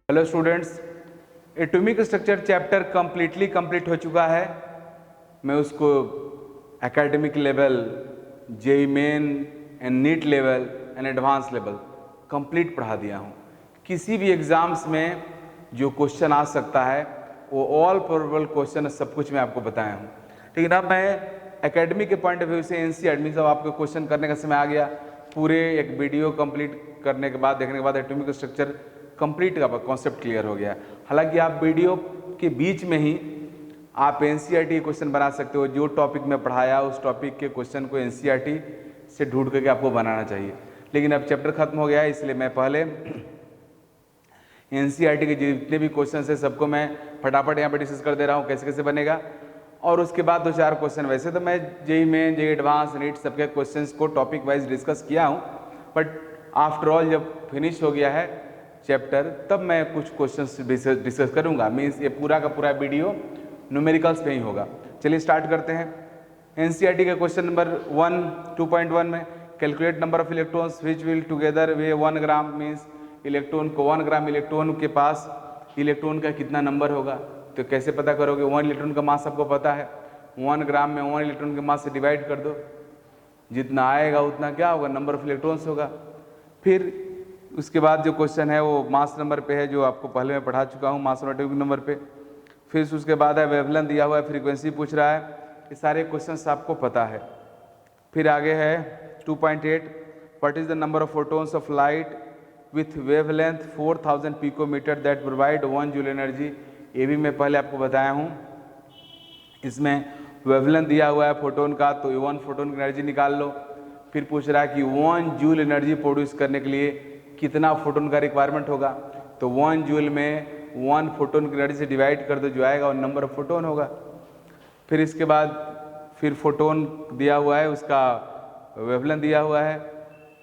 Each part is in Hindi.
Hello students, atomic structure chapter complete हो चुका है। मैं उसको academic level, JEE main and NEET level and advance level complete पढ़ा दिया हूँ। किसी भी एग्ज़ाम्स में जो क्वेश्चन आ सकता है वो ऑल प्रोबेबल क्वेश्चन सब कुछ मैं आपको बताया हूँ। लेकिन अब मैं एकेडमिक के पॉइंट ऑफ व्यू से एनसीईआरटी में आपको क्वेश्चन करने का समय आ गया। पूरे एक वीडियो कंप्लीट करने के बाद, देखने के बाद एटॉमिक स्ट्रक्चर कंप्लीट का कॉन्सेप्ट क्लियर हो गया। हालांकि आप वीडियो के बीच में ही आप एनसीईआरटी क्वेश्चन बना सकते हो। जो टॉपिक में पढ़ाया उस टॉपिक के क्वेश्चन को एनसीईआरटी से ढूंढ करके आपको बनाना चाहिए। लेकिन अब चैप्टर खत्म हो गया है, इसलिए मैं पहले एनसीईआरटी के जितने भी क्वेश्चन है सबको मैं फटाफट यहाँ पर डिस्कस कर दे रहा हूँ कैसे कैसे बनेगा। और उसके बाद 2-4 क्वेश्चन, वैसे तो मैं JEE main, JEE advance, NEET सबके क्वेश्चंस को टॉपिक वाइज डिस्कस किया हूँ, बट आफ्टर ऑल जब फिनिश हो गया है चैप्टर तब मैं कुछ क्वेश्चंस डिस्कस करूँगा। मीन्स ये पूरा का पूरा वीडियो न्यूमेरिकल्स पे ही होगा। चलिए स्टार्ट करते हैं। एनसीईआरटी का क्वेश्चन नंबर 2.1 में calculate number of electrons which will together way 1 gram. Means electron को 1 ग्राम इलेक्ट्रॉन के पास इलेक्ट्रॉन का कितना नंबर होगा, तो कैसे पता करोगे? 1 इलेक्ट्रॉन का मास आपको पता है, 1 ग्राम में 1 इलेक्ट्रॉन के मास से डिवाइड कर दो, जितना आएगा उतना क्या होगा, नंबर ऑफ इलेक्ट्रॉन्स होगा। फिर उसके बाद जो क्वेश्चन है वो मास नंबर पे है, जो आपको पहले मैं पढ़ा चुका हूँ, मास एटॉमिक नंबर पे। फिर उसके बाद है वेवलेंथ दिया हुआ है, फ्रीक्वेंसी पूछ रहा है, ये सारे क्वेश्चंस आपको पता है। फिर आगे है 2.8, what is the number of photons of light with wavelength 4000 picometre that provide 1 joule energy. ये भी मैं पहले आपको बताया हूँ। इसमें वेवलेंथ दिया हुआ है फोटोन का, तो 1 फोटोन की एनर्जी निकाल लो। फिर पूछ रहा है कि 1 जूल एनर्जी प्रोड्यूस करने के लिए कितना फोटोन का रिक्वायरमेंट होगा, तो 1 जूल में 1 फोटोन की एनर्जी से डिवाइड कर दो, जो आएगा वो नंबर ऑफ फोटोन होगा। फिर इसके बाद फिर फोटोन दिया हुआ है, उसका वेवलेंथ दिया हुआ है,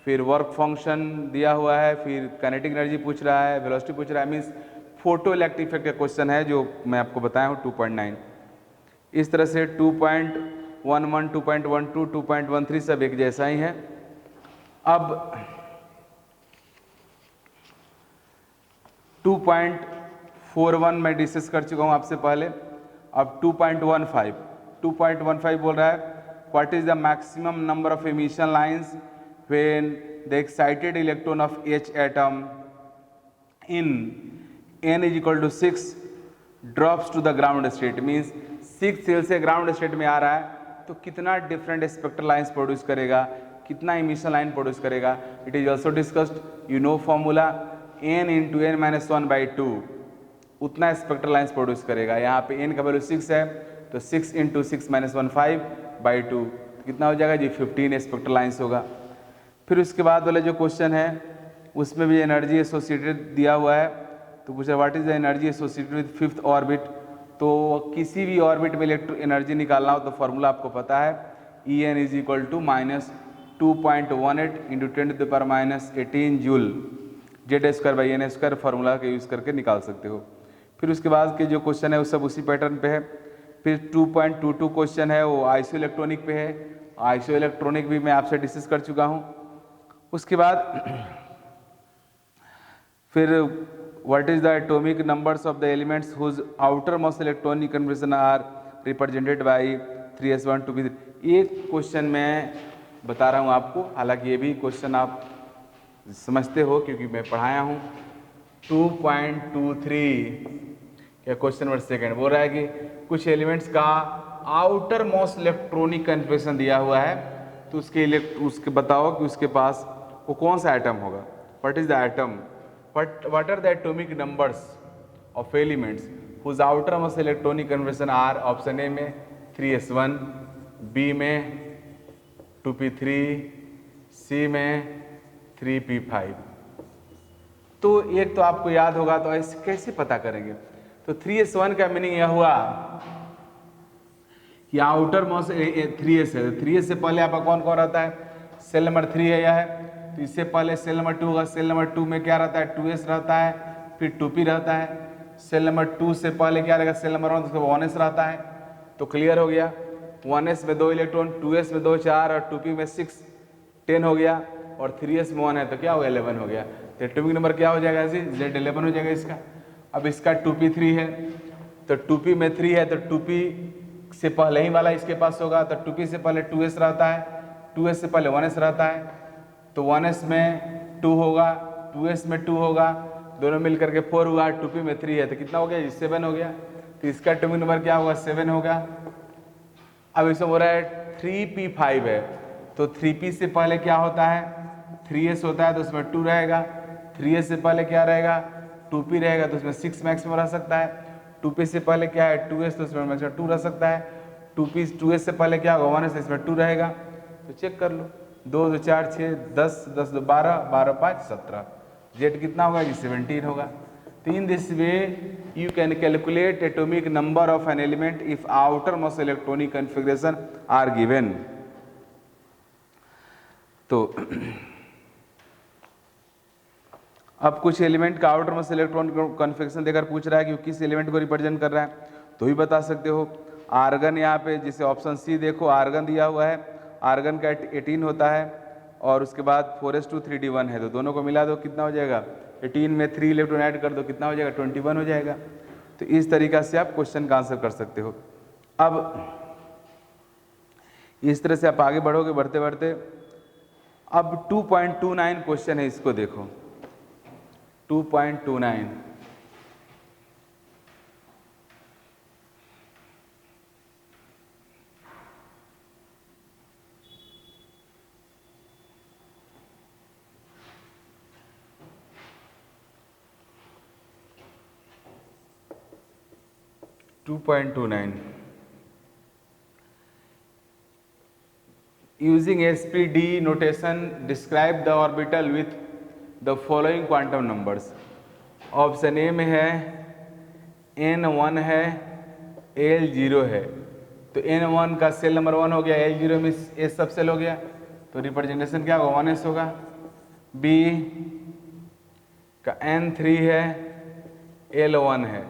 फिर वर्क फंक्शन दिया हुआ है, फिर काइनेटिक एनर्जी पूछ रहा है, वेलोसिटी पूछ रहा है। मीन्स फोटो इलेक्ट्रिक इफेक्ट का क्वेश्चन है जो मैं आपको बताया हूँ 2.9। इस तरह से 2.11, 2.12, 2.13 सब एक जैसा ही है। अब 2.41 मैं डिस्कस कर चुका हूँ आपसे पहले। अब 2.15 बोल रहा है what is the maximum number of emission lines when the excited electron of H atom in n is equal to 6 drops to the ground state. Means 6 shell से ग्राउंड स्टेट में आ रहा है तो कितना डिफरेंट स्पेक्ट्रल लाइंस प्रोड्यूस करेगा, कितना इमिशन लाइन प्रोड्यूस करेगा। It is also discussed, you know formula, n into n minus 1/2 उतना स्पेक्ट्रल लाइंस प्रोड्यूस करेगा। यहाँ पे n का वैल्यू 6 है तो 6 इंटू 6 माइनस 1/5/2 कितना हो जाएगा जी, 15 स्पेक्ट्रल लाइंस होगा। फिर उसके बाद वाला जो क्वेश्चन है उसमें भी एनर्जी एसोसिएटेड दिया हुआ है, तो पूछा what is the energy associated with 5th orbit. तो किसी भी ऑर्बिट में इलेक्ट्रो एनर्जी निकालना हो तो फॉर्मूला आपको पता है, En is equal to -2.18 into 10⁻18 joule Z²/n² formula के यूज़ करके निकाल सकते हो। फिर उसके बाद के जो क्वेश्चन है वो सब उसी पैटर्न पे है। फिर 2.22 क्वेश्चन है वो आइसो इलेक्ट्रॉनिक पे है। आइसो इलेक्ट्रॉनिक भी मैं आपसे डिस्कस कर चुका हूँ। उसके बाद फिर what is the atomic numbers of the elements whose outer most electronic confirmation are represented by 3s1 2p3। ये क्वेश्चन मैं बता रहा हूँ आपको, हालांकि ये भी क्वेश्चन आप समझते हो क्योंकि मैं पढ़ाया हूँ। 2.23 क्या क्वेश्चन नंबर 2 बोल रहा है कि कुछ एलिमेंट्स का आउटर मोस्ट इलेक्ट्रॉनिक कन्फर्मेशन दिया हुआ है, तो उसके बताओ कि उसके पास वो कौन सा एटम होगा। What is the atom, what are the atomic numbers of elements whose outer most electronic confirmation are. Option A में 3s1, बी में 2p3, सी में 3p5। तो एक तो आपको याद होगा, तो ऐसे कैसे पता करेंगे? तो 3s1 का मीनिंग यह हुआ कि आउटर मोस्ट 3s है, 3s से पहले आपका कौन कौन रहता है, सेल नंबर 3 है यह है, तो इससे पहले सेल नंबर 2 होगा। सेल नंबर 2 में क्या रहता है, 2s रहता है, फिर 2p रहता है। सेल नंबर 2 से पहले क्या रहेगा, सेल नंबर 1 तो 1s रहता है। तो क्लियर हो गया, 1s में 2 इलेक्ट्रॉन, 2s में 2 4 और 2p में 6 10 हो गया, और 3s में 1 है तो क्या हो गया 11 हो गया। तो एटॉमिक नंबर क्या हो जाएगा जी, Z11 हो जाएगा इसका। अब इसका 2p3 है, तो 2p में 3 है, तो 2p से पहले ही वाला इसके पास होगा, तो 2p से पहले 2s रहता है, 2s से पहले 1s रहता है, तो 1s में 2 होगा, 2s में 2 होगा, दोनों मिलकर के 4 हुआ, 2p में 3 है, तो कितना हो गया? 7 हो गया। तो इसका एटॉमिक नंबर क्या होगा? 7 होगा। अब इसमें हो रहा है 3p5 है, तो 3p से पहले क्या होता है? 3s होता है, तो उसमें 2 रहेगा। 3s से पहले क्या रहेगा? 2p रहेगा, तो उसमें 6 मैक्सिमम रह सकता है। 2p से पहले क्या है? 2s, तो उसमें मैक्सिमम 2 रह सकता है। 2s से पहले क्या होगा? 1s, इसमें 2 रहेगा। तो चेक कर लो, 2 2 4 6 10 10 2 12 12 5 17, जेड कितना होगा जी? 17 होगा। तो in this way you can calculate atomic number of an element if outer most electronic configuration are given. तो अब कुछ एलिमेंट का आउटर मोस्ट इलेक्ट्रॉन कॉन्फ़िगरेशन देकर पूछ रहा है कि किस एलिमेंट को रिप्रेजेंट कर रहा है, तो ही बता सकते हो। आर्गन यहाँ पे, जिसे ऑप्शन सी देखो, आर्गन दिया हुआ है, आर्गन का 18 होता है, और उसके बाद 4s2 3d1 है, तो दोनों को मिला दो, कितना हो जाएगा? 18 में 3 इलेक्ट्रॉन ऐड कर दो, कितना हो जाएगा? 21 हो जाएगा। तो इस तरीका से आप क्वेश्चन का आंसर कर सकते हो। अब इस तरह से आप आगे बढ़ोगे, बढ़ते बढ़ते अब 2.29 क्वेश्चन है, इसको देखो। 2.29 2.29 using SPD notation describe the orbital with the following quantum numbers। Option A में है n1 है, l0 है, तो n1 का सेल नंबर 1 हो गया, l0 में s सब सेल हो गया, तो रिप्रेजेंटेशन क्या होगा? 1s होगा। b का n3 है, l1 है,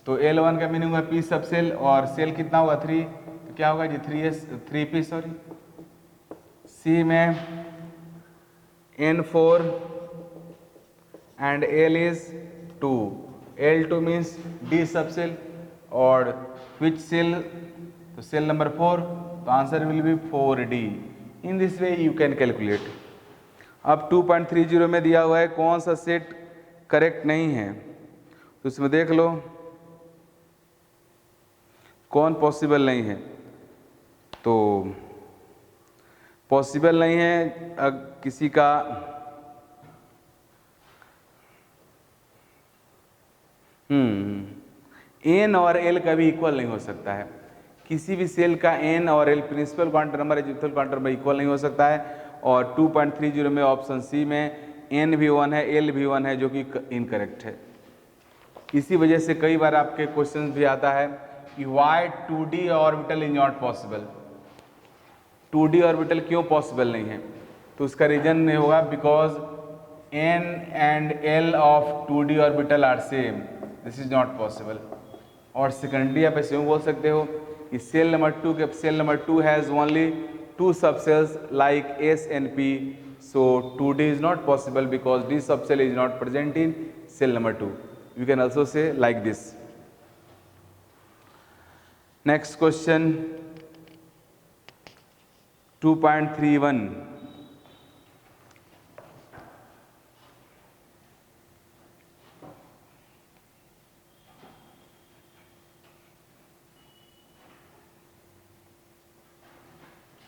तो L1 का मीनिंग है p सब सेल, और सेल कितना होगा? 3, तो क्या होगा जी? 3p sorry. C में N4 and L is 2, L2 means D सब सेल, और विच सेल? तो सेल नंबर 4, तो answer will be 4D। In this way you can calculate. अब 2.30 में दिया हुआ है कौन सा सेट करेक्ट नहीं है, तो इसमें देख लो कौन पॉसिबल नहीं है। तो पॉसिबल नहीं है किसी का एन और एल कभी इक्वल नहीं हो सकता है। किसी भी सेल का एन और एल प्रिंसिपल क्वांटम नंबर या ज्योमेट्रिकल क्वांटम नंबर इक्वल नहीं हो सकता है। और 2.30 में ऑप्शन सी में एन भी 1 है, एल भी 1 है, जो कि इनकरेक्ट है। इसी वजह से कई बार आपके क्वेश्चन भी आता है कि why 2D orbital is not possible. 2D orbital क्यों पॉसिबल नहीं है? तो उसका रीजन नहीं होगा because n and l of 2D orbital are same, this is not possible. और सेकेंडली आप ऐसे बोल सकते हो कि shell number 2 has only 2 subshells like S and P, so 2D is not possible because D subcell is not present in cell number 2. You can also say like this. Next question 2.31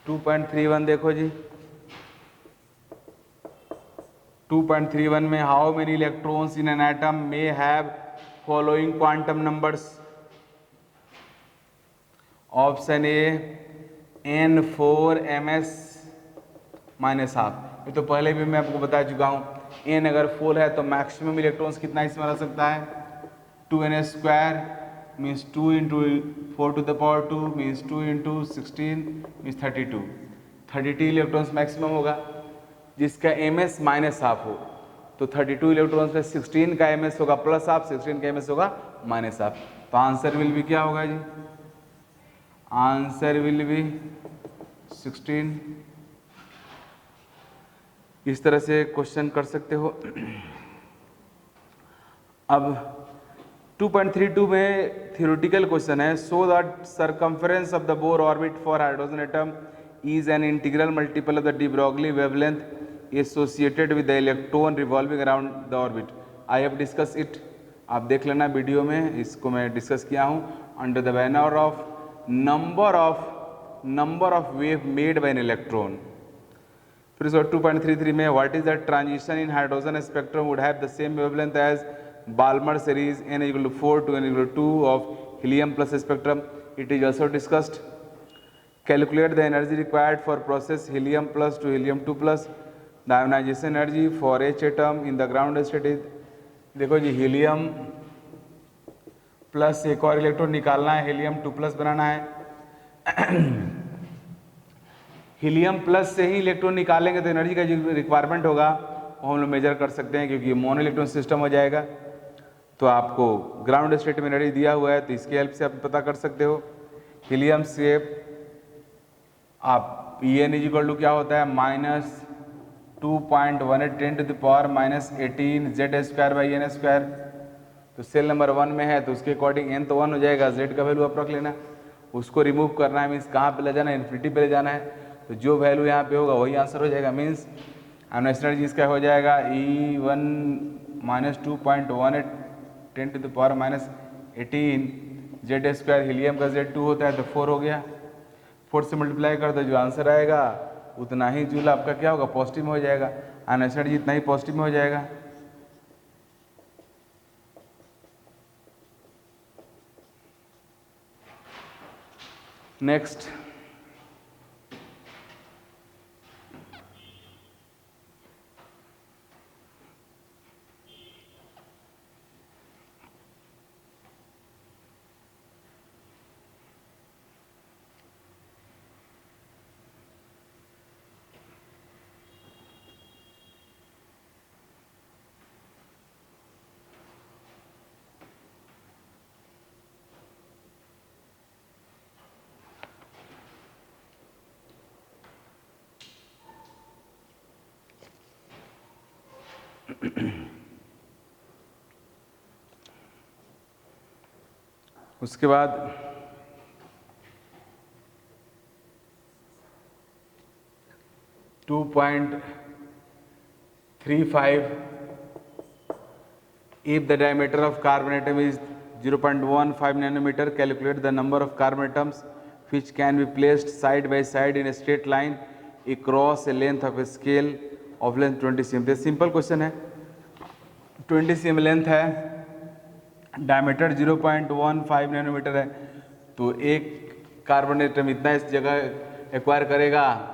2.31 देखो जी। 2.31 में how many electrons in an atom may have following quantum numbers. Option A n4 ms minus half. ये तो पहले भी मैं आपको बता चुका हूँ, n अगर 4 है तो मैक्सिमम इलेक्ट्रॉन्स कितना इसमें रह सकता है? 2n² means 2 into 4 to the power 2 means 2 into 16 means 32। 32 electrons maximum होगा, जिसका ms माइनस हाफ हो। तो 32 इलेक्ट्रॉन्स में 16 का ms होगा प्लस हाफ, 16 का ms होगा माइनस हाफ। तो आंसर विल भी क्या होगा जी? Answer will be 16। इस तरह से क्वेश्चन कर सकते हो। अब 2.32 में थियोरेटिकल क्वेश्चन है, so that circumference of the Bohr orbit for hydrogen atom is an integral multiple of the de Broglie wavelength associated with the electron revolving around the orbit. I have discuss it, आप देख लेना वीडियो में, इसको मैं डिस्कस किया हूँ। Under the banner of number of wave made by an electron. फिर इसको 2.33 में what is the transition in hydrogen spectrum would have the same wavelength as Balmer series n equal to 4 to n equal to 2 of helium plus spectrum. It is also discussed. Calculate the energy required for process helium plus to helium 2 plus. The ionization energy for H atom in the ground state is, देखो जी हीलियम प्लस एक और इलेक्ट्रॉन निकालना है, हीलियम 2 प्लस बनाना है। हीलियम प्लस से ही इलेक्ट्रॉन निकालेंगे तो एनर्जी का जो रिक्वायरमेंट होगा वो हम लोग मेजर कर सकते हैं, क्योंकि मोनो इलेक्ट्रॉन सिस्टम हो जाएगा। तो आपको ग्राउंड स्टेट में एनर्जी दिया हुआ है, तो इसके हेल्प से आप पता कर सकते हो। हीलियम से आप En इक्वल टू क्या होता है, -2.18 10 to the power -18 Z² by n²। तो सेल नंबर 1 में है तो उसके अकॉर्डिंग n तो 1 हो जाएगा, Z का वैल्यू आप रख लेना। उसको रिमूव करना है, मीन्स कहाँ पे ले जाना है, इन्फिनिटी पे ले जाना है। तो जो वैल्यू यहाँ पे होगा वही आंसर हो जाएगा। मीन्स आयोनाइजेशन एनर्जी इसका हो जाएगा E1 -2.18 10 to the power -18 Z²। Helium का Z2 होता है तो 4 हो गया। 4 से मल्टीप्लाई कर दो, जो आंसर आएगा उतना ही जूल आपका क्या होगा, पॉजिटिव में हो जाएगा। आयोनाइजेशन एनर्जी इतना ही पॉजिटिव में हो जाएगा। नेक्स्ट, उसके बाद to 2.35 if the diameter of carbon atom is 0.15 nanometer, calculate the number of carbon atoms which can be placed side by side in a straight line across a length of a scale of length 20 cm। तो सिंपल क्वेश्चन है, 20 cm लेंथ है, डायमीटर 0.15 नैनोमीटर है, तो एक कार्बन एटम इतना इस जगह एक्वायर करेगा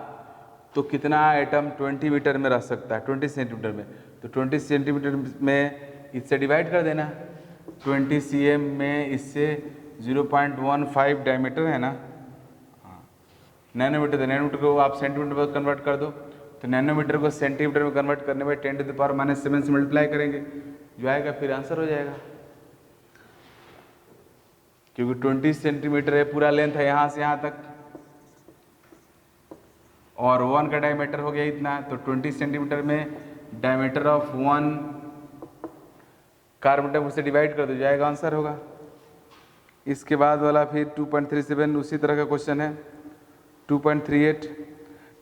तो कितना एटम 20 मीटर में रह सकता है, 20 सेंटीमीटर में। तो 20 सेंटीमीटर में इससे डिवाइड कर देना, 20 cm में इससे 0.15 डायमीटर है ना, नैनोमीटर, तो नैनोमीटर को आप सेंटीमीटर में कन्वर्ट कर दो, तो नैनोमीटर को सेंटीमीटर में कन्वर्ट करने में 10 to the power -7 से मल्टीप्लाई करेंगे, जो आएगा फिर आंसर हो जाएगा। क्योंकि 20 सेंटीमीटर है पूरा लेंथ है यहाँ से यहाँ तक, और 1 का डायमीटर हो गया इतना, तो 20 सेंटीमीटर में डायमीटर ऑफ 1 कार्बन एटम उससे डिवाइड कर दो, जाएगा आंसर होगा। इसके बाद वाला फिर 2.37 उसी तरह का क्वेश्चन है, 2.38,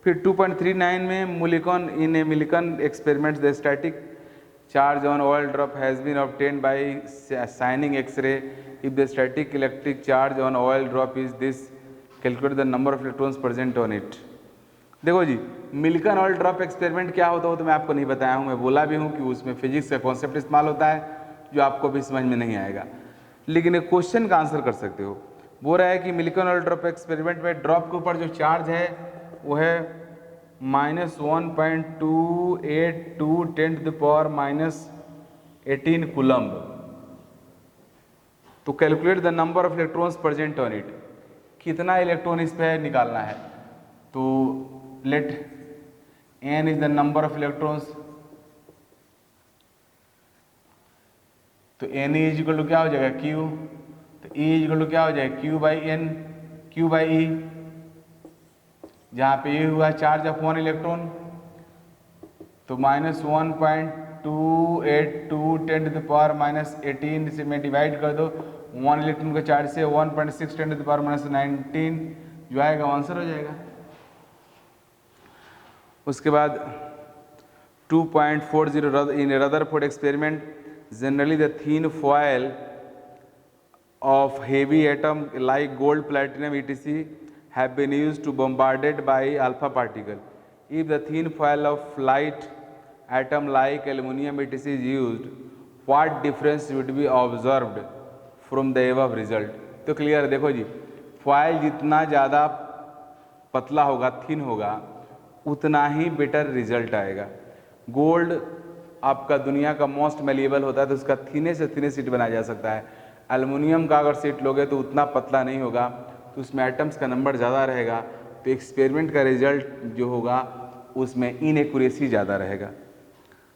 फिर 2.39 में Millikan in a Millikan experiments the static charge on oil drop has been obtained by shining X ray if the static electric charge on oil drop is this, calculate the number of electrons present on it। देखो जी, मिल्कन ऑयल ड्रॉप एक्सपेरिमेंट क्या होता है वो तो मैं आपको नहीं बताया हूँ, मैं बोला भी हूँ कि उसमें फिजिक्स का कॉन्सेप्ट इस्तेमाल होता है जो आपको भी समझ में नहीं आएगा, लेकिन एक क्वेश्चन का आंसर कर सकते हो। बोल रहा है कि मिल्कन ऑयल ड्रॉप एक्सपेरिमेंट में ड्रॉप के ऊपर जो चार्ज है वो है -1.282 10 to the power -18 कूलम्ब। तो calculate the number of electrons present on it, कितना इलेक्ट्रॉन इस पे निकालना है। तो let n is the number of electrons, तो n इज इक्वल टू क्या हो जाएगा q, तो E इज इक्वल टू क्या हो जाएगा q by n, q by E, जहाँ पे ये हुआ चार्ज ऑफ 1 इलेक्ट्रॉन, तो -1.282 282 10⁻⁻18 से मैं डिवाइड कर दो 1 इलेक्ट्रॉन का चार्ज से 1.6 10⁻⁻19 जो आएगा आंसर हो जाएगा। उसके बाद 2.40 in Rutherford experiment generally the thin foil of heavy atom like gold, platinum, etc. have been used to bombarded by alpha particle. If the thin foil of light atom like aluminum, etc. is used, what difference would be observed from the above result? तो क्लियर है, देखो जी, फॉयल जितना ज़्यादा पतला होगा, थिन होगा, उतना ही बेटर रिजल्ट आएगा। गोल्ड आपका दुनिया का मोस्ट मेलिएबल होता है तो उसका थिने से थिने सीट बनाया जा सकता है। एल्युमिनियम का अगर सीट लोगे तो उतना पतला नहीं होगा, तो उसमें एटम्स का नंबर ज़्यादा रहेगा, तो एक्सपेरिमेंट का रिजल्ट जो होगा उसमें इनएक्यूरेसी ज़्यादा रहेगा।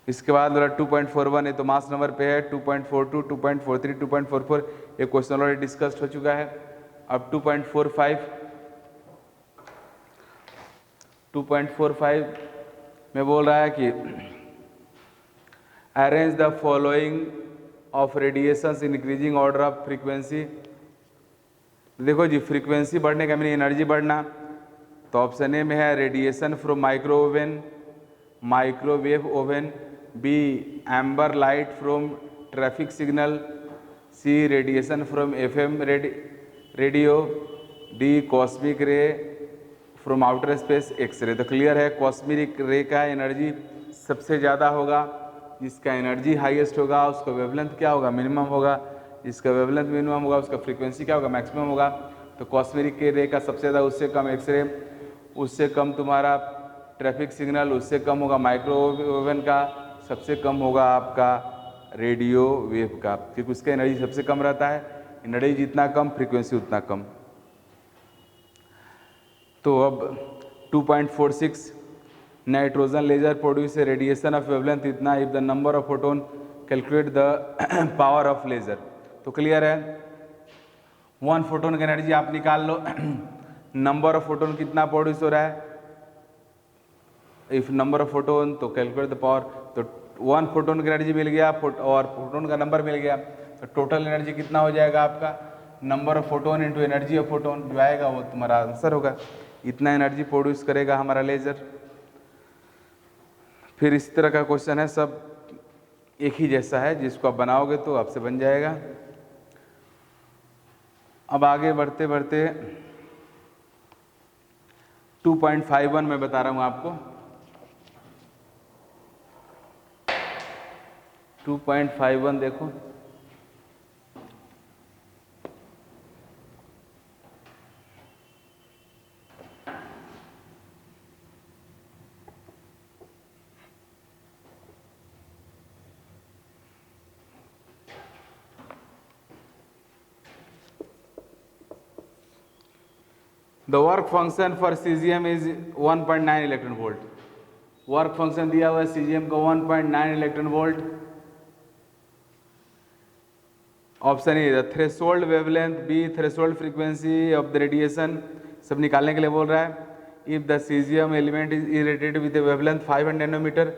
इसके बाद 2.41 है तो मास नंबर पे है 2.42, 2.43, 2.44 ये क्वेश्चन ऑलरेडी डिस्कस्ड हो चुका है। अब 2.45 में बोल रहा है कि arrange the following of radiations increasing order of frequency. देखो जी, फ्रीक्वेंसी बढ़ने का मीनिंग एनर्जी बढ़ना, तो ऑप्शन ए में है radiation from microwave oven, B amber light from traffic signal, C radiation from FM radio, D cosmic ray from outer space X ray. तो क्लियर है, कॉस्मिक रे का एनर्जी सबसे ज़्यादा होगा, जिसका एनर्जी हाईएस्ट होगा उसका वेवलेंथ क्या होगा, मिनिमम होगा, जिसका वेवलेंथ मिनिमम होगा उसका फ्रीक्वेंसी क्या होगा, मैक्सिमम होगा। तो कॉस्मिक रे का सबसे ज़्यादा, उससे कम एक्सरे, उससे कम तुम्हारा ट्रैफिक सिग्नल, उससे कम होगा माइक्रोवेव का, सबसे कम होगा आपका रेडियो वेव का, क्योंकि उसका एनर्जी सबसे कम रहता है। एनर्जी जितना कम फ्रीक्वेंसी उतना कम। तो अब 2.46 nitrogen laser produce a radiation of wavelength इतना if the number of photon calculate the power of laser. तो क्लियर है, 1 फोटोन की एनर्जी आप निकाल लो, नंबर ऑफ फोटोन कितना प्रोड्यूस हो रहा है, इफ नंबर ऑफ फोटोन तो कैलकुलेट द पावर, तो 1 फोटोन की एनर्जी मिल गया और फोटोन का नंबर मिल गया, तो टोटल एनर्जी कितना हो जाएगा आपका, number of photon into energy of photon जो आएगा वो तुम्हारा आंसर होगा। इतना एनर्जी प्रोड्यूस करेगा हमारा लेजर। फिर इस तरह का क्वेश्चन है, सब एक ही जैसा है, जिसको आप बनाओगे तो आपसे बन जाएगा। अब आगे बढ़ते बढ़ते 2.51 में बता रहा हूं आपको। 2.51 देखो, the work function for cesium is 1.9 electron volt. Work function दिया हुआ है सीजियम को 1.9 electron volt. Option A the threshold wavelength, B threshold frequency of the radiation, सब निकालने के लिए बोल रहा है। If the cesium element is irradiated with a wavelength 500 nanometre,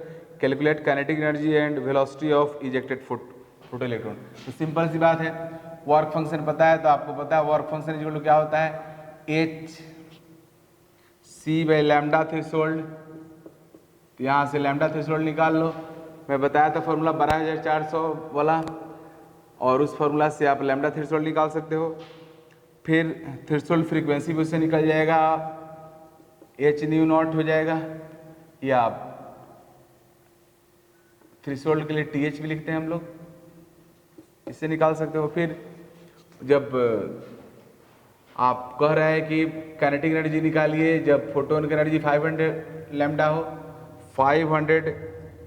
calculate kinetic energy and velocity of ejected photo electron. तो सिंपल सी बात है, वर्क फंक्शन पता है तो आपको पता है वर्क फंक्शन इक्वल टू क्या होता है, H C by lambda threshold. तो यहाँ से लैम्डा थ्रेशोल्ड निकाल लो, मैं बताया था फॉर्मूला 12400 वाला, और उस फॉर्मूला से आप लैम्डा थ्रेशोल्ड निकाल सकते हो। फिर थ्रेशोल्ड फ्रीक्वेंसी भी उससे निकल जाएगा, एच न्यू नॉट हो जाएगा, या आप थ्रेशोल्ड के लिए टी एच भी लिखते हैं हम लोग, इससे निकाल सकते हो। फिर जब आप कह रहे हैं कि काइनेटिक एनर्जी निकालिए जब फोटोन की एनर्जी 500 लैम्डा हो, 500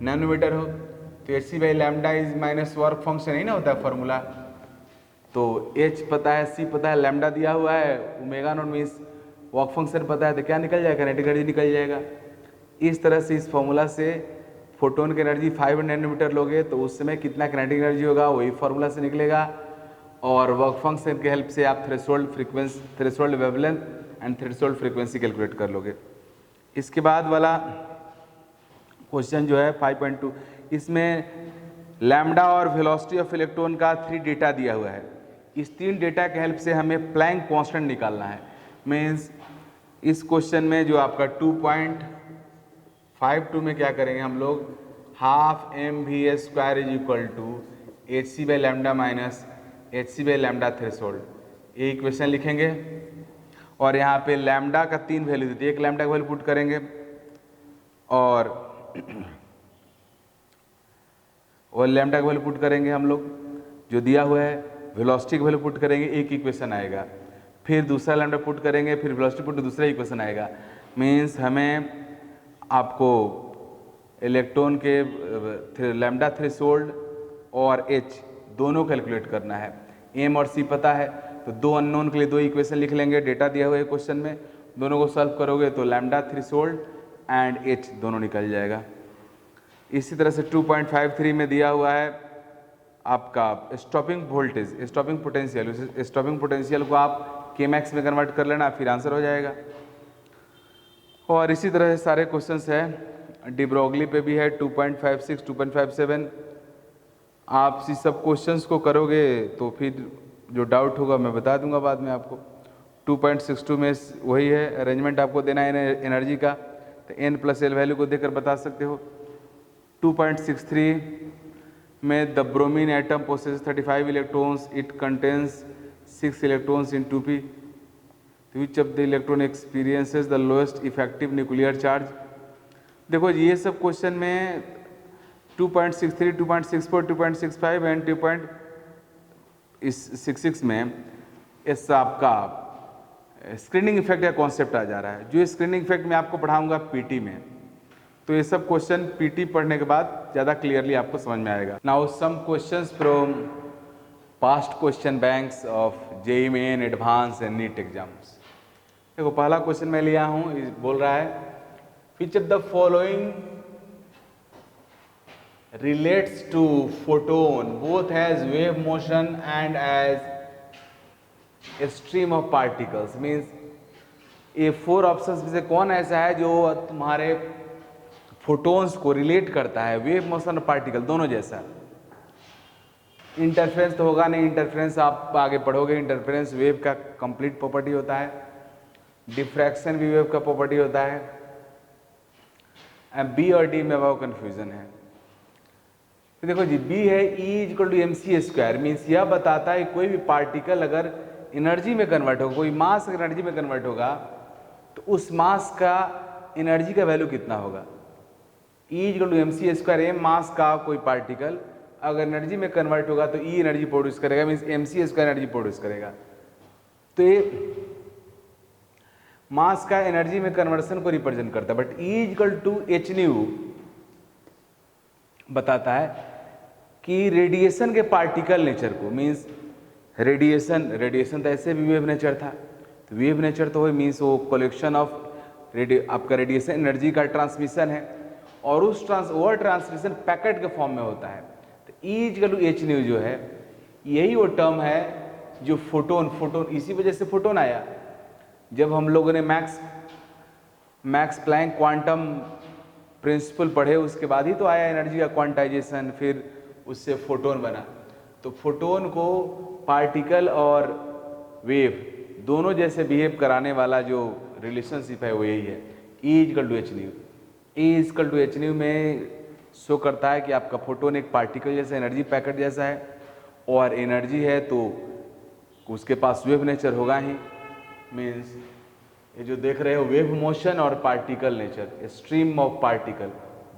नैनोमीटर हो, तो h C by lambda is minus work function ही ना होता है फॉर्मूला। तो एच पता है, सी पता है, लैम्डा दिया हुआ है, omega naught means work function पता है, तो क्या निकल जाएगा, काइनेटिक एनर्जी निकल जाएगा। इस तरह से इस फॉर्मूला से फोटोन की एनर्जी 500 नैनोमीटर लोगे तो उस समय कितना काइनेटिक एनर्जी होगा वही फॉर्मूला से निकलेगा, और वर्क फंक्शन के हेल्प से आप threshold frequency, threshold wavelength and threshold frequency calculate कर लोगे। इसके बाद वाला क्वेश्चन जो है 5.2, इसमें लैम्डा और वेलोसिटी ऑफ इलेक्ट्रॉन का 3 डेटा दिया हुआ है। इस 3 डेटा के हेल्प से हमें प्लैंक कांस्टेंट निकालना है। मीन्स इस क्वेश्चन में जो आपका 2.52 में क्या करेंगे हम लोग, half mv² is equal to hc/λ minus hc/λ threshold, ये इक्वेशन लिखेंगे। और यहाँ पे लैम्डा का 3 वैल्यू देती है, एक लैम्डा का वैल्यू पुट करेंगे और लैम्डा का वैल्यू पुट करेंगे हम लोग जो दिया हुआ है, वेलोसिटी का वैल्यू पुट करेंगे, एक इक्वेशन आएगा। फिर दूसरा लैम्डा पुट करेंगे, फिर वेलोसिटी पुट, दूसरा इक्वेशन आएगा। मीन्स हमें आपको इलेक्ट्रॉन के लैम्डा थ्रेशोल्ड और h दोनों कैलकुलेट करना है। m और c पता है तो 2 अननोन के लिए 2 इक्वेशन लिख लेंगे, डेटा दिया हुआ है क्वेश्चन में, दोनों को सॉल्व करोगे तो लैम्डा थ्रेशोल्ड एंड h दोनों निकल जाएगा। इसी तरह से 2.53 में दिया हुआ है आपका स्टॉपिंग वोल्टेज, स्टॉपिंग पोटेंशियल, उस स्टॉपिंग पोटेंशियल को आप केमैक्स में कन्वर्ट कर लेना, फिर आंसर हो जाएगा। और इसी तरह से सारे क्वेश्चंस है, डी ब्रोगली पे भी है 2.56, 2.57। आप इस सब क्वेश्चंस को करोगे तो फिर जो डाउट होगा मैं बता दूंगा बाद में आपको। 2.62 में वही है, अरेंजमेंट आपको देना है एनर्जी का, तो n + l वैल्यू को देकर बता सकते हो। 2.63 में the bromine atom possess 35 electrons, it contains 6 electrons in 2p, which of the electron experiences the lowest effective nuclear charge. देखो ये सब क्वेश्चन में 2.63, 2.64, 2.65 एंड 2.66 में इस आपका स्क्रीनिंग इफेक्ट का कॉन्सेप्ट आ जा रहा है। जो स्क्रीनिंग इफेक्ट मैं आपको पढ़ाऊंगा पीटी में, तो ये सब क्वेश्चन पीटी पढ़ने के बाद ज़्यादा क्लियरली आपको समझ में आएगा। Now some questions from past question banks of JEE main, advance and NEET exams. देखो पहला क्वेश्चन मैं लिया हूँ, बोल रहा है which of the following relates to photon both as wave motion and as a stream of particles। Means ये 4 ऑप्शंस में से कौन ऐसा है जो तुम्हारे फोटोन्स को रिलेट करता है, वेव मोशन और पार्टिकल दोनों जैसा। इंटरफेरेंस तो होगा नहीं, इंटरफेरेंस आप आगे पढ़ोगे, इंटरफेरेंस वेव का कंप्लीट प्रॉपर्टी होता है, डिफ्रैक्शन भी वेव का प्रॉपर्टी होता है। बी और डी में बहुत कंफ्यूजन है। तो देखो जी, बी है E = mc², मीन्स यह बताता है कोई भी पार्टिकल अगर एनर्जी में कन्वर्ट होगा, कोई मास अगर एनर्जी में कन्वर्ट होगा तो उस मास का एनर्जी का वैल्यू कितना होगा। E = mc², m मास का कोई पार्टिकल अगर एनर्जी में कन्वर्ट होगा तो E एनर्जी प्रोड्यूस करेगा, मीन्स mc² एनर्जी प्रोड्यूस करेगा। तो ये मास का एनर्जी में कन्वर्सन को रिप्रेजेंट करता है। बट E = hν बताता है कि रेडिएशन के पार्टिकल नेचर को, मीन्स रेडिएशन तो ऐसे भी वेव नेचर था, तो वेव नेचर तो हो मीन्स वो कलेक्शन ऑफ आपका रेडिएशन एनर्जी का ट्रांसमिशन है, और उस ट्रांसमिशन पैकेट के फॉर्म में होता है। तो E = hν जो है यही वो टर्म है जो फोटोन इसी वजह से फोटोन आया। जब हम लोगों ने मैक्स प्लैंक क्वांटम प्रिंसिपल पढ़े उसके बाद ही तो आया एनर्जी का क्वांटाइजेशन, फिर उससे फोटोन बना। तो फोटोन को पार्टिकल और वेव दोनों जैसे बिहेव कराने वाला जो रिलेशनशिप है वो यही है, E = hν। E = hν में शो करता है कि आपका फोटोन एक पार्टिकल जैसा एनर्जी पैकेट जैसा है, और एनर्जी है तो उसके पास वेव नेचर होगा ही। मीन्स ये जो देख रहे हो वेव मोशन और particle nature, stream of particle,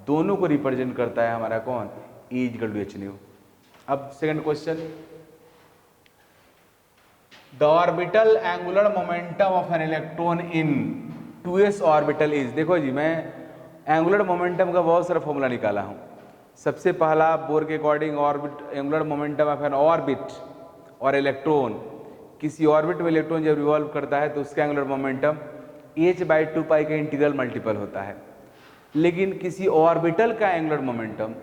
दोनों को रिप्रेजेंट करता है हमारा कौन, E = hν। अब second question, the orbital angular momentum of an electron in 2s orbital is. देखो जी, मैं एंगुलर मोमेंटम का बहुत सारा फॉर्मूला निकाला हूँ। सबसे पहला बोर के according angular momentum of N orbit और इलेक्ट्रॉन, किसी ऑर्बिट में इलेक्ट्रॉन जब रिवॉल्व करता है तो उसका एंगुलर मोमेंटम h/2π का इंटीग्रल मल्टीपल होता है। लेकिन किसी ऑर्बिटल का एंगुलर मोमेंटम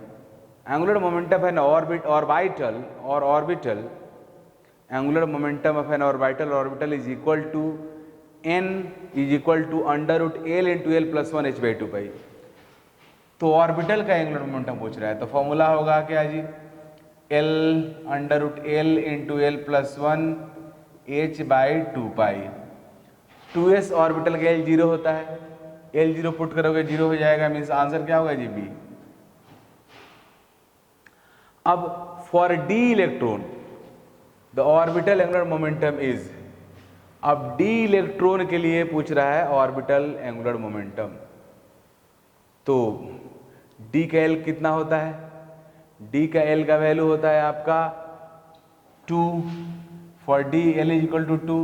है an orbital angular momentum of an orbital is equal to n = √L × L + 1 h/2π। तो ऑर्बिटल का एंगुलर मोमेंटम पूछ रहा है, तो फॉर्मूला होगा क्या जी, L into L plus one H by two pi. 2s orbital का L 0 होता है, L 0 पुट करोगे 0 हो जाएगा, मीन्स आंसर क्या होगा जी, बी। अब for D electron the orbital angular momentum is, अब डी इलेक्ट्रॉन के लिए पूछ रहा है ऑर्बिटल एंगुलर मोमेंटम, तो डी का एल कितना होता है, डी का एल का वैल्यू होता है आपका 2, for D L is equal to 2,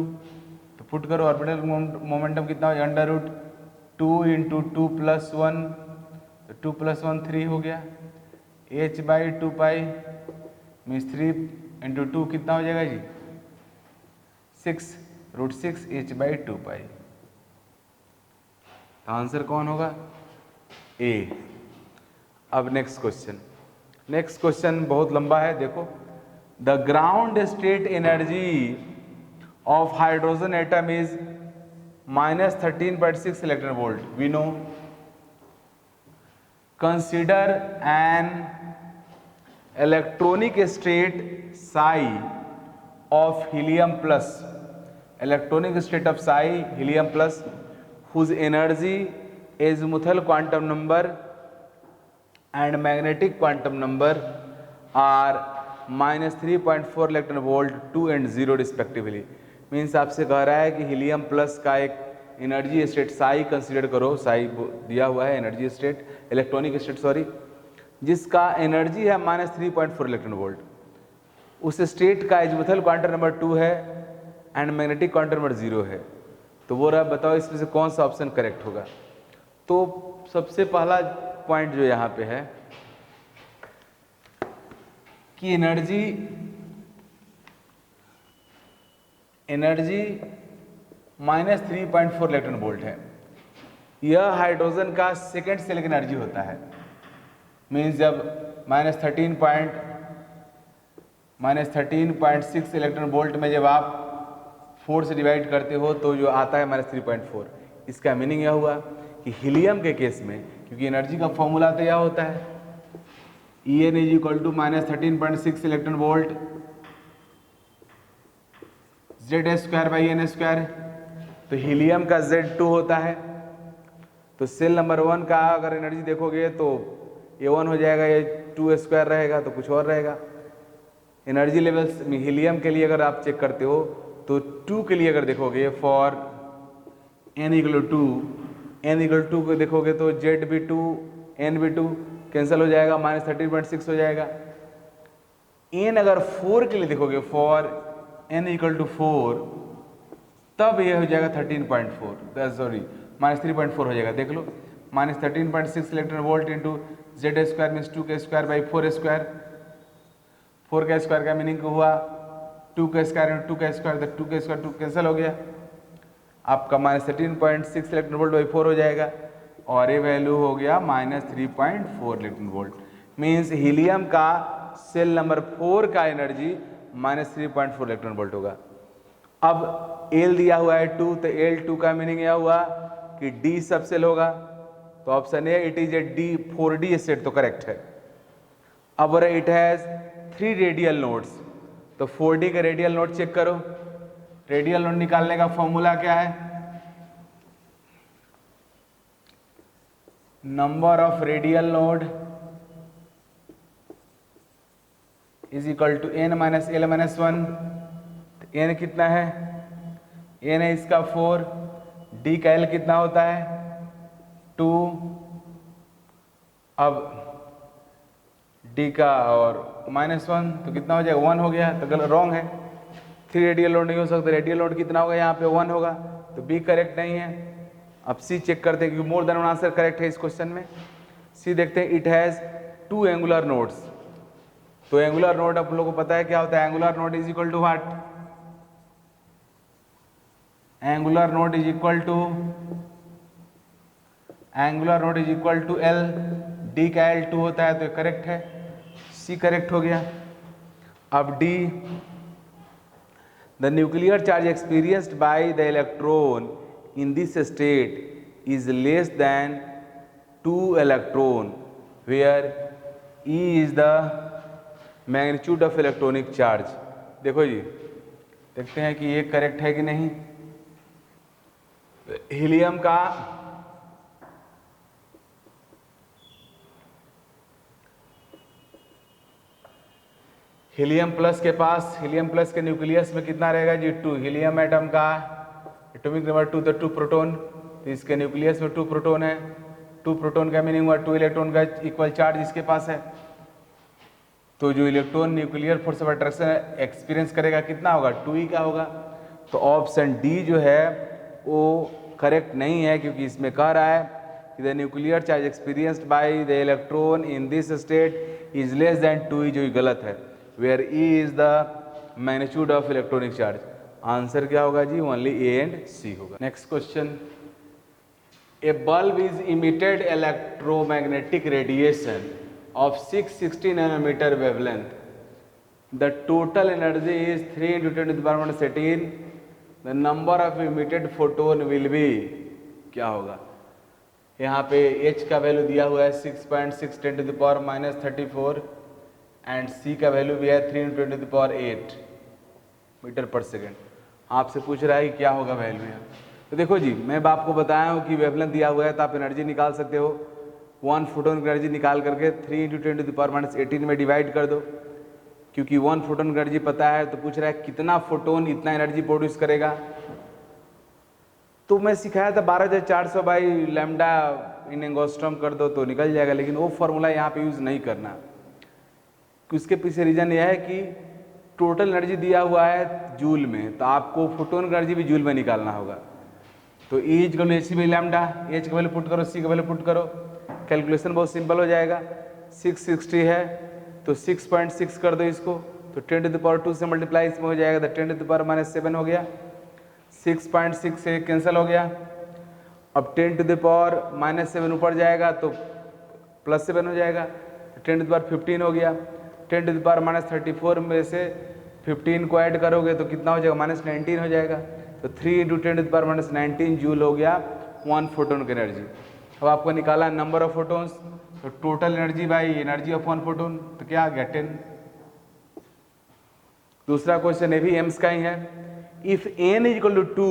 तो पुट करो ऑर्बिटल मोमेंटम कितना हो, अंडर रूट 2 इंटू 2 प्लस 1, तो 2 प्लस 1 3 हो गया, h by 2 pi means 3 into 2 कितना हो जाएगा जी, 6 रूट 6 h बाई 2 पाई। तो आंसर कौन होगा, ए। अब नेक्स्ट क्वेश्चन बहुत लंबा है, देखो। The ground state energy of hydrogen atom is -13.6 electron volt, we know. Consider an electronic state psi of helium plus, electronic state of psi helium plus whose energy azimuthal quantum number and magnetic quantum number are -3.4 electron volt 2 and 0 respectively. Means आपसे कह रहा है कि हीलियम प्लस का एक एनर्जी स्टेट साई कंसीडर करो, साई दिया हुआ है energy state, electronic state sorry, जिसका एनर्जी है -3.4 इलेक्ट्रॉन वोल्ट, उस स्टेट का एजिमुथल क्वांटम नंबर 2 है एंड मैग्नेटिक क्वांटम नंबर 0 है। तो वो रहा, बताओ इसमें से कौन सा ऑप्शन करेक्ट होगा। तो सबसे पहला पॉइंट जो यहाँ पे है कि एनर्जी -3.4 इलेक्ट्रॉन वोल्ट है, यह हाइड्रोजन का सेकेंड सेल की एनर्जी होता है। मीन्स जब -13.6 इलेक्ट्रॉन वोल्ट में जब आप 4 से डिवाइड करते हो तो जो आता है -3.4। इसका मीनिंग यह हुआ कि हीलियम के केस में, क्योंकि एनर्जी का फॉर्मूला तो यह होता है En is equal to -13.6 electron volt Z² by n², तो हीलियम का Z2 होता है। तो सेल नंबर 1 का अगर एनर्जी देखोगे तो ये 1 हो जाएगा, ये 2² रहेगा, तो कुछ और रहेगा। एनर्जी लेवल्स हीलियम के लिए अगर आप चेक करते हो तो 2 के लिए अगर देखोगे फॉर n इक्वल टू को देखोगे तो Z भी 2 n भी 2 कैंसिल हो जाएगा, -13.6 हो जाएगा। n अगर 4 के लिए देखोगे फॉर n इक्वल टू 4, तब यह हो जाएगा 13.4, सॉरी -3.4 हो जाएगा। देख लो, -13.6 electron volt into Z² means 2k² by 4² 4 का स्क्वायर का मीनिंग हुआ 2 का स्क्वायर इंटू 2 का स्क्वायर, तो 2 का स्क्वायर 2 कैंसिल हो गया, आपका -13.6 इलेक्ट्रॉन वोल्ट बाई 4 हो जाएगा, और ये वैल्यू हो गया -3.4 इलेक्ट्रॉन वोल्ट। मीन्स हीलियम का सेल नंबर 4 का एनर्जी -3.4 इलेक्ट्रॉन वोल्ट होगा। अब एल दिया हुआ है 2, तो L2 का मीनिंग यह हुआ कि डी सब सेल होगा, तो option A it is A D 4D state, तो करेक्ट है। अब इट हैज 3 रेडियल नोड्स, तो 4D का रेडियल नोड चेक करो। रेडियल नोड निकालने का फॉर्मूला क्या है, number of radial node is equal to n minus l minus 1। n कितना है, n है इसका 4, d का l कितना होता है 2, अब d का और -1 तो कितना हो जाएगा 1 हो गया, तो गलत रॉन्ग है, 3 रेडियल नोड नहीं हो सकता। रेडियल नोड कितना होगा यहाँ पे 1 होगा, तो b करेक्ट नहीं है। अब c चेक करते हैं क्योंकि more than one answer correct है इस क्वेश्चन में। c देखते हैं, इट हैज 2 एंगुलर नोड्स, तो एंगुलर नोड आप लोगों को पता है क्या होता है, angular node is equal to what, angular node is equal to L, D का L 2 होता है, तो करेक्ट है, C करेक्ट हो गया। अब D, the nuclear charge experienced by the electron in this state is less than 2 electron where E is the magnitude of electronic charge. देखो जी, देखते हैं कि ये करेक्ट है कि नहीं। हीलियम का हीलियम प्लस के पास, हीलियम प्लस के न्यूक्लियस में कितना रहेगा जी 2। हीलियम एटम का एटॉमिक नंबर 2 तो 2 प्रोटॉन, तो इसके न्यूक्लियस में 2 प्रोटॉन है। 2 प्रोटॉन का मीनिंग हुआ 2 इलेक्ट्रॉन का इक्वल चार्ज इसके पास है। तो जो electron nuclear force of attraction experience करेगा कितना होगा 2E का होगा। तो ऑप्शन डी जो है वो करेक्ट नहीं है, क्योंकि इसमें कह रहा है कि the nuclear charge experienced by the electron in this state is less than 2E, जो गलत है। Where E is the magnitude of electronic charge. Answer क्या होगा जी, ओनली ए एंड सी होगा। Next question, a bulb is emitted electromagnetic radiation of 660 nanometer wavelength. The total energy is 3 into 10 to the power minus 18. The number of emitted photon will be, क्या होगा, यहाँ पे H का वैल्यू दिया हुआ है 6.6 10 to the power minus 34 and C का वैल्यू भी है 3 into 10 to the power 8 metre पर सेकेंड। आपसे पूछ रहा है कि क्या होगा वैल्यू यहाँ। तो देखो जी, मैं आपको बताया हूँ कि वेवलेंथ दिया हुआ है तो आप एनर्जी निकाल सकते हो। 1 फोटोन की एनर्जी निकाल करके 3 into 10 to the power minus 18 में डिवाइड कर दो, क्योंकि 1 फोटोन की एनर्जी पता है। तो पूछ रहा है कितना फोटोन इतना एनर्जी प्रोड्यूस करेगा। तो मैं सिखाया था 12,400 बाई लैम्डा इन एंगस्ट्रॉम कर दो तो निकल जाएगा, लेकिन वो फॉर्मूला यहाँ पे यूज़ नहीं करना। उसके पीछे रीज़न यह है कि टोटल एनर्जी दिया हुआ है जूल में, तो आपको फोटोन की एनर्जी भी जूल में निकालना होगा। तो E equal H by lambda, H का वैल्यू पुट करो, C का वैल्यू पुट करो, कैलकुलेशन बहुत सिंपल हो जाएगा। 660 है तो 6.6 कर दो इसको, तो 10 to the power 2 से मल्टीप्लाई इसमें हो जाएगा, तो 10 to the power minus 7 हो गया। 6.6 से कैंसिल हो गया। अब 10 to the power minus 7 ऊपर जाएगा तो प्लस 7 हो जाएगा, तो 10 to the power 15 हो गया। 10 to the power minus 34 में से 15 को ऐड करोगे तो कितना हो जाएगा, माइनस 19 हो जाएगा। तो 3 into 10 to the power minus 19 joule हो गया 1 फोटोन की एनर्जी। अब आपको निकाला नंबर ऑफ फोटोन्स, तो total energy by energy of 1 photon, तो क्या आ गया 10। दूसरा क्वेश्चन ये भी एम्स का ही है। If n is equal to 2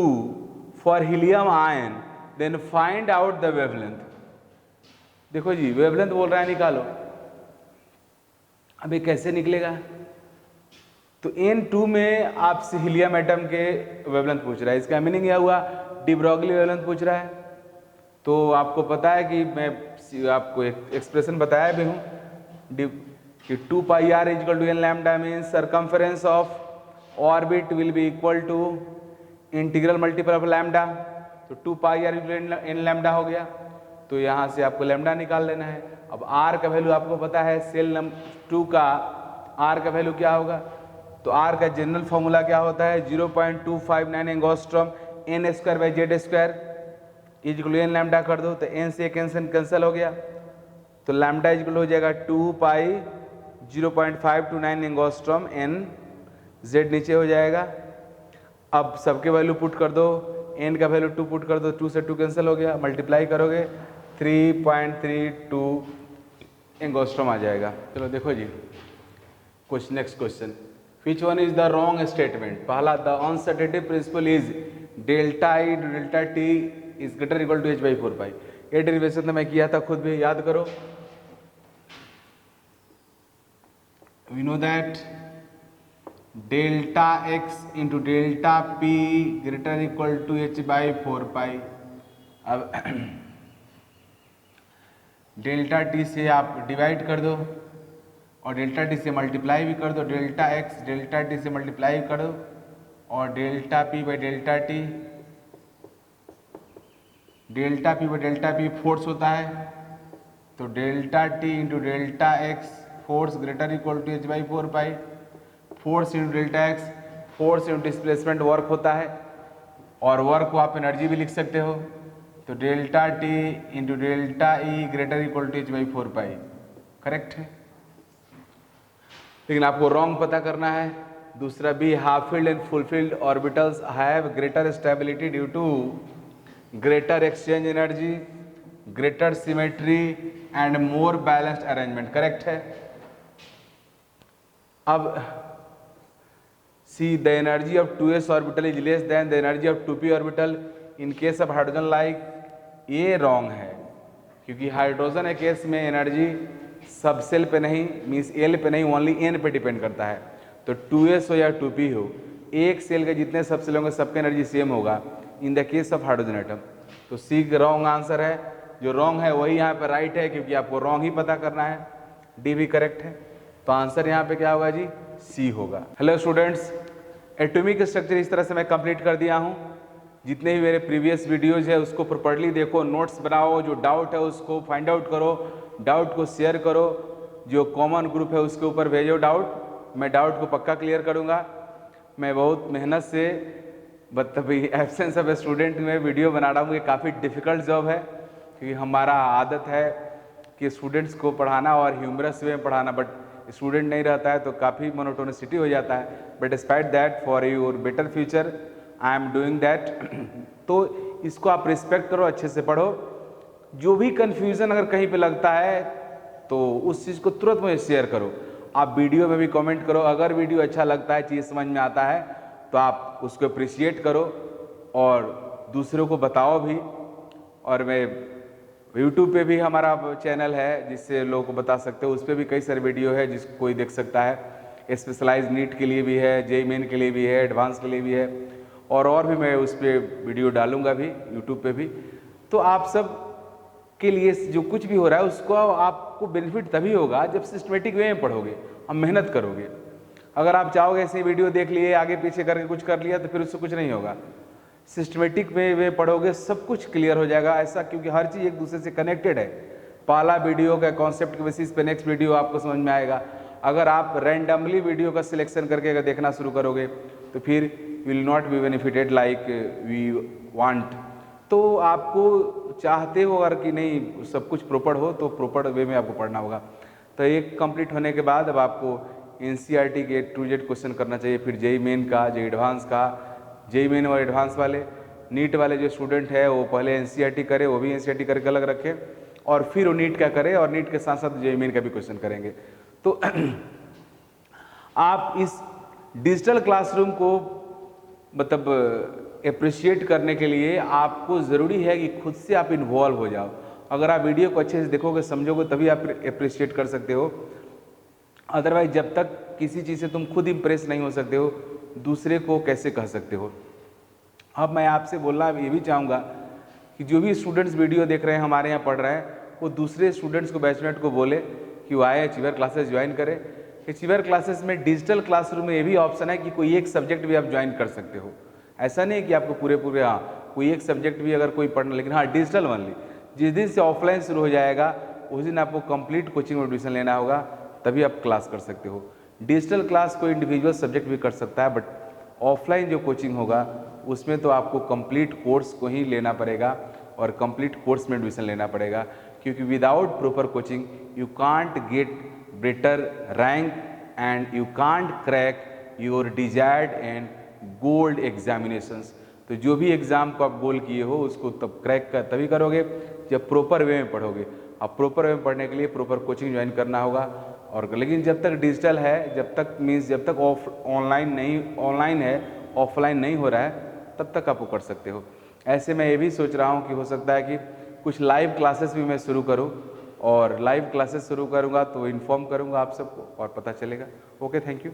for helium ion then find out the wavelength. देखो जी, वेवलेंथ बोल रहा है निकालो। अब ये कैसे निकलेगा, तो N2 में आपसे हीलियम एटम के वेवलेंथ पूछ रहा है। इसका मीनिंग यह हुआ डी ब्रॉगली वेवलेंथ पूछ रहा है। तो आपको पता है कि मैं आपको एक एक्सप्रेशन बताया भी हूँ कि 2 pi r is equal to n lambda means circumference of orbit will be equal to integral multiple of lambda. तो 2 pi r equal n lambda हो गया, तो यहाँ से आपको लैम्डा निकाल लेना है। अब r का वैल्यू आपको पता है, सेल नंबर 2 का r का वैल्यू क्या होगा, तो r का जनरल फॉर्मूला क्या होता है 0.259 angstrom n square by Z square is equal N lambda कर दो, तो n से कैंसिल हो गया, तो लैम्डा इज इक्वल हो जाएगा 2 पाई 0.529 एंगस्ट्रॉम n, z नीचे हो जाएगा। अब सबके वैल्यू पुट कर दो, n का वैल्यू 2 पुट कर दो, 2 से 2 कैंसिल हो गया, मल्टीप्लाई करोगे 3.32 एंगस्ट्रॉम आ जाएगा। चलो देखो जी, कुछ next question, which one is the wrong statement. पहला, the uncertainty principle is delta E to delta t is greater equal to h by 4 pi. ये डेरिवेशन तो मैं किया था, खुद भी याद करो। We know that delta x into delta p greater equal to h by 4 pi. अब डेल्टा t से आप डिवाइड कर दो और डेल्टा टी से मल्टीप्लाई भी कर दो, डेल्टा एक्स डेल्टा टी से मल्टीप्लाई कर दो और delta P by delta T, delta P by delta P force होता है, तो delta T into delta X force greater equal to h by 4 pi. Force into delta X force into displacement work होता है, और वर्क को आप एनर्जी भी लिख सकते हो, तो delta T into delta E greater equal to h by 4 pi. Correct है, लेकिन आपको रॉन्ग पता करना है। दूसरा B, half filled and full filled orbitals have greater stability due to greater exchange energy, greater symmetry and more balanced arrangement, correct है। अब C the energy of 2s orbital is less than the energy of 2p orbital in case of hydrogen, like ये रॉन्ग है, क्योंकि हाइड्रोजन के केस में एनर्जी सब सेल पे नहीं, मीन्स एल पे नहीं, ओनली एन पे डिपेंड करता है। तो 2s हो या 2p हो, एक सेल के जितने सब सेल होंगे सबके एनर्जी सेम होगा in the case of hydrogen atom. तो सी रॉन्ग आंसर है, जो रॉन्ग है वही यहाँ पे राइट है, क्योंकि आपको रॉन्ग ही पता करना है। डी भी करेक्ट है, तो आंसर यहाँ पे क्या होगा जी, सी होगा। हेलो स्टूडेंट्स, एटॉमिक स्ट्रक्चर इस तरह से मैं कंप्लीट कर दिया हूँ। जितने भी मेरे प्रीवियस वीडियोज है उसको प्रॉपर्ली देखो, नोट्स बनाओ, जो डाउट है उसको फाइंड आउट करो, डाउट को शेयर करो, जो कॉमन ग्रुप है उसके ऊपर भेजो डाउट, मैं डाउट को पक्का क्लियर करूँगा। मैं बहुत मेहनत से मतलब एब्सेंस ऑफ स्टूडेंट में वीडियो बना रहा हूँ। ये काफ़ी डिफ़िकल्ट जॉब है, क्योंकि हमारा आदत है कि स्टूडेंट्स को पढ़ाना और ह्यूमरस वे में पढ़ाना, बट स्टूडेंट नहीं रहता है तो काफ़ी मोनोटोनिसिटी हो जाता है। But despite that, for your better future I am doing that. तो इसको आप रिस्पेक्ट करो, अच्छे से पढ़ो। जो भी कन्फ्यूज़न अगर कहीं पे लगता है तो उस चीज़ को तुरंत मुझे शेयर करो। आप वीडियो में भी कमेंट करो, अगर वीडियो अच्छा लगता है, चीज़ समझ में आता है तो आप उसको अप्रिशिएट करो और दूसरों को बताओ भी। और मैं यूट्यूब पे भी हमारा चैनल है जिससे लोगों को बता सकते हो, उस पर भी कई सारे वीडियो है जिसको कोई देख सकता है। स्पेशलाइज नीट के लिए भी है, जेईई मेन के लिए भी है, एडवांस के लिए भी है, और भी मैं उस पर वीडियो डालूंगा भी यूट्यूब पे भी। तो आप सब के लिए जो कुछ भी हो रहा है उसको आपको बेनिफिट तभी होगा जब सिस्टमेटिक वे में पढ़ोगे, हम मेहनत करोगे। अगर आप चाहोगे ऐसे वीडियो देख लिए, आगे पीछे करके कुछ कर लिया, तो फिर उससे कुछ नहीं होगा। सिस्टमेटिक वे में पढ़ोगे, सब कुछ क्लियर हो जाएगा ऐसा, क्योंकि हर चीज़ एक दूसरे से कनेक्टेड है। पहला वीडियो का कॉन्सेप्ट के बेसिस पे नेक्स्ट वीडियो आपको समझ में आएगा। अगर आप रैंडमली वीडियो का सिलेक्शन करके अगर देखना शुरू करोगे तो फिर will not be benefited like we want. तो आपको चाहते हो अगर कि नहीं सब कुछ प्रॉपर हो, तो प्रॉपर वे में आपको पढ़ना होगा। तो एक कंप्लीट होने के बाद अब आपको एनसीईआरटी के A to Z क्वेश्चन करना चाहिए, फिर जेईई मेन का, जेईई एडवांस का। जेईई मेन और एडवांस वाले, नीट वाले जो स्टूडेंट है वो पहले एनसीईआरटी करे, वो भी एनसीईआरटी करके अलग रखे, और फिर वो नीट का करे, और नीट के साथ साथ जेईई मेन का भी क्वेश्चन करेंगे। तो आप इस डिजिटल क्लासरूम को मतलब अप्रिशिएट करने के लिए आपको ज़रूरी है कि खुद से आप इन्वॉल्व हो जाओ। अगर आप वीडियो को अच्छे से देखोगे, समझोगे, तभी आप अप्रिशिएट कर सकते हो। अदरवाइज जब तक किसी चीज़ से तुम खुद इम्प्रेस नहीं हो सकते हो, दूसरे को कैसे कह सकते हो। अब मैं आपसे बोलना ये भी चाहूँगा कि जो भी स्टूडेंट्स वीडियो देख रहे हैं, हमारे यहाँ पढ़ रहे हैं, वो दूसरे स्टूडेंट्स को, बैचमेट को बोले कि वो आए अचीवर क्लासेस ज्वाइन करें। अचीवर क्लासेस में डिजिटल क्लासरूम में ये भी ऑप्शन है कि कोई एक सब्जेक्ट भी आप ज्वाइन कर सकते हो। ऐसा नहीं है कि आपको पूरे हाँ कोई एक सब्जेक्ट भी अगर कोई पढ़ना, लेकिन हाँ डिजिटल ओनली। जिस दिन से ऑफलाइन शुरू हो जाएगा उस दिन आपको कंप्लीट कोचिंग में एडमिशन लेना होगा, तभी आप क्लास कर सकते हो। डिजिटल क्लास कोई इंडिविजुअल सब्जेक्ट भी कर सकता है, बट ऑफलाइन जो कोचिंग होगा उसमें तो आपको कंप्लीट कोर्स को ही लेना पड़ेगा और कंप्लीट कोर्स में एडमिशन लेना पड़ेगा, क्योंकि without proper coaching you can't get better rank and you can't crack your desired and gold examinations. तो जो भी एग्ज़ाम को आप गोल किए हो उसको तब क्रैक तभी करोगे जब प्रॉपर वे में पढ़ोगे। अब प्रॉपर वे में पढ़ने के लिए प्रॉपर कोचिंग ज्वाइन करना होगा। और लेकिन जब तक डिजिटल है, जब तक मीन्स जब तक ऑनलाइन है, ऑफलाइन नहीं हो रहा है, तब तक आपको कर सकते हो। ऐसे मैं ये भी सोच रहा हूँ कि हो सकता है कि कुछ लाइव क्लासेस भी मैं शुरू करूँ, और लाइव क्लासेस शुरू करूँगा तो इन्फॉर्म करूँगा आप सबको और पता चलेगा। Okay, thank you.